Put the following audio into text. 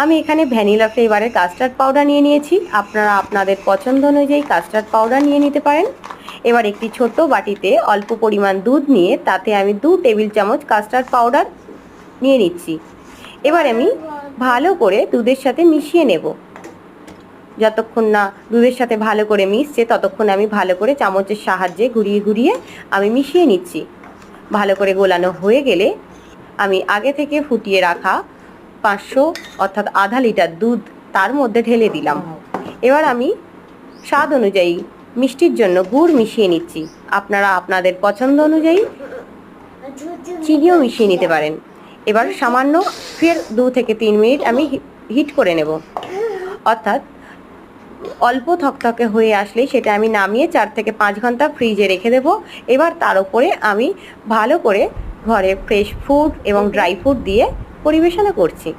আমি এখানে ভ্যানিলা ফ্লেভারের কাস্টার্ড পাউডার নিয়ে নিয়েছি। আপনারা আপনাদের পছন্দ অনুযায়ী কাস্টার্ড পাউডার নিয়ে নিতে পারেন। এবার একটি ছোট বাটিতে অল্প পরিমাণ দুধ নিয়ে তাতে আমি 2 টেবিল চামচ কাস্টার্ড পাউডার নিয়ে নিচ্ছি। এবার আমি ভালো করে দুধের সাথে মিশিয়ে নেব। যতক্ষণ না দুধের সাথে ভালো করে মিশছে ততক্ষণ আমি ভালো করে চামচের সাহায্যে ঘুরিয়ে ঘুরিয়ে আমি মিশিয়ে নিচ্ছি। ভালো করে গোলানো হয়ে গেলে আমি আগে থেকে ফুটিয়ে রাখা 500 অর্থাৎ আধা লিটার দুধ তার মধ্যে ঢেলে দিলাম। এবার আমি স্বাদ অনুযায়ী মিষ্টির জন্য গুড় মিশিয়ে নিচ্ছি। আপনারা আপনাদের পছন্দ অনুযায়ী চিনিও মিশিয়ে নিতে পারেন। এবার সামান্য ফের 2 থেকে 3 মিনিট আমি হিট করে নেব, অর্থাৎ অল্প থকথকে হয়ে আসলে সেটা আমি নামিয়ে 4 থেকে 5 ঘন্টা ফ্রিজে রেখে দেব। এবার তার উপরে আমি ভালো করে ঘরে ফ্রেশ ফ্রুট এবং ড্রাই ফ্রুট দিয়ে পরিবেশনা করছি।